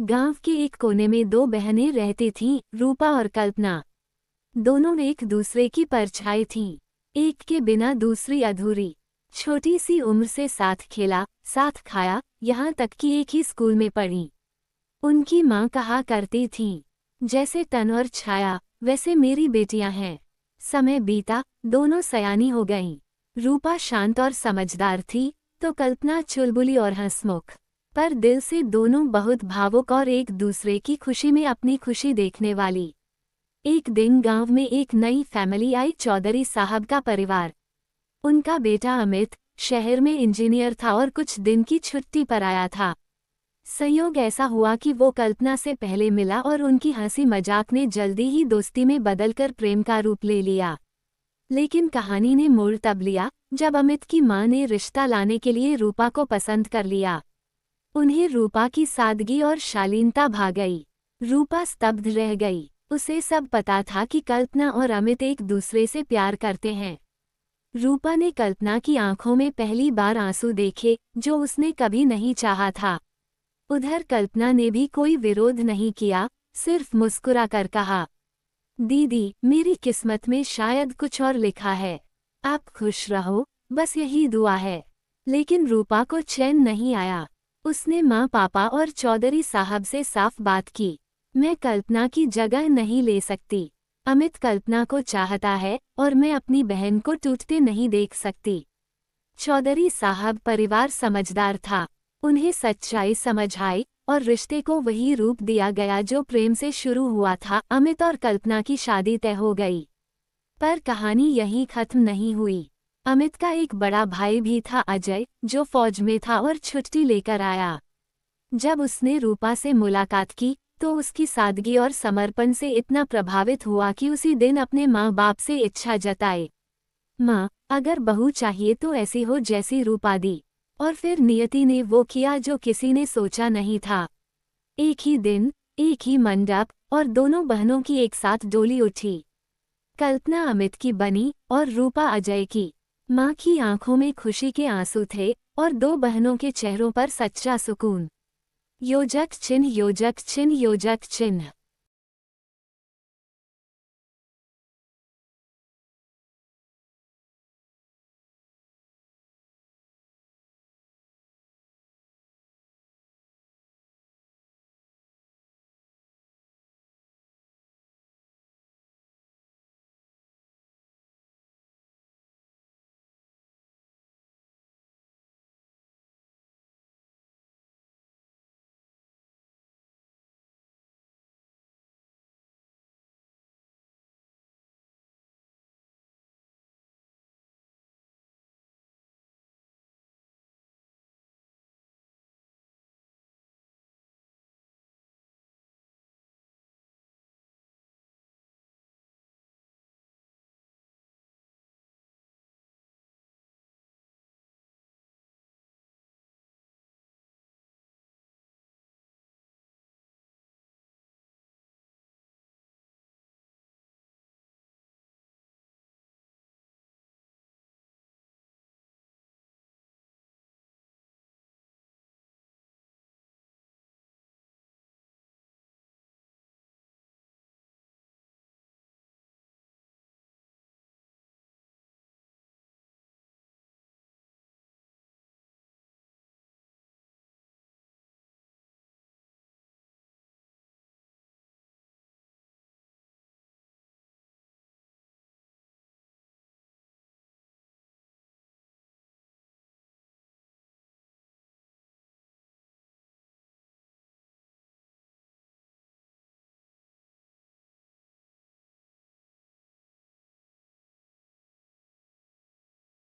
गांव के एक कोने में दो बहनें रहती थीं, रूपा और कल्पना। दोनों एक दूसरे की परछाई थीं। एक के बिना दूसरी अधूरी। छोटी सी उम्र से साथ खेला, साथ खाया, यहाँ तक कि एक ही स्कूल में पढ़ी। उनकी माँ कहा करती थीं, जैसे तन और छाया वैसे मेरी बेटियां हैं। समय बीता, दोनों सयानी हो गईं। रूपा शांत और समझदार थी, तो कल्पना चुलबुली और हंसमुख। पर दिल से दोनों बहुत भावुक और एक दूसरे की खुशी में अपनी खुशी देखने वाली। एक दिन गांव में एक नई फैमिली आई, चौधरी साहब का परिवार। उनका बेटा अमित शहर में इंजीनियर था और कुछ दिन की छुट्टी पर आया था। संयोग ऐसा हुआ कि वो कल्पना से पहले मिला और उनकी हंसी मजाक ने जल्दी ही दोस्ती में बदलकर प्रेम का रूप ले लिया। लेकिन कहानी ने मोड़ तब लिया जब अमित की मां ने रिश्ता लाने के लिए रूपा को पसंद कर लिया। उन्हें रूपा की सादगी और शालीनता भा गई। रूपा स्तब्ध रह गई। उसे सब पता था कि कल्पना और अमित एक दूसरे से प्यार करते हैं। रूपा ने कल्पना की आंखों में पहली बार आंसू देखे, जो उसने कभी नहीं चाहा था। उधर कल्पना ने भी कोई विरोध नहीं किया, सिर्फ मुस्कुरा कर कहा, दीदी, मेरी किस्मत में शायद कुछ और लिखा है। आप खुश रहो, बस यही दुआ है। लेकिन रूपा को चैन नहीं आया। उसने माँ पापा और चौधरी साहब से साफ बात की, मैं कल्पना की जगह नहीं ले सकती। अमित कल्पना को चाहता है और मैं अपनी बहन को टूटते नहीं देख सकती। चौधरी साहब परिवार समझदार था। उन्हें सच्चाई समझ आई और रिश्ते को वही रूप दिया गया जो प्रेम से शुरू हुआ था। अमित और कल्पना की शादी तय हो गई। पर कहानी यहीं खत्म नहीं हुई। अमित का एक बड़ा भाई भी था, अजय, जो फौज में था और छुट्टी लेकर आया। जब उसने रूपा से मुलाकात की तो उसकी सादगी और समर्पण से इतना प्रभावित हुआ कि उसी दिन अपने माँ बाप से इच्छा जताए, माँ, अगर बहू चाहिए तो ऐसी हो जैसी रूपा दी। और फिर नियति ने वो किया जो किसी ने सोचा नहीं था। एक ही दिन, एक ही मंडप, और दोनों बहनों की एक साथ डोली उठी। कल्पना अमित की बनी और रूपा अजय की। माँ की आंखों में खुशी के आंसू थे और दो बहनों के चेहरों पर सच्चा सुकून। योजक चिन्ह, योजक चिन्ह, योजक चिन्ह।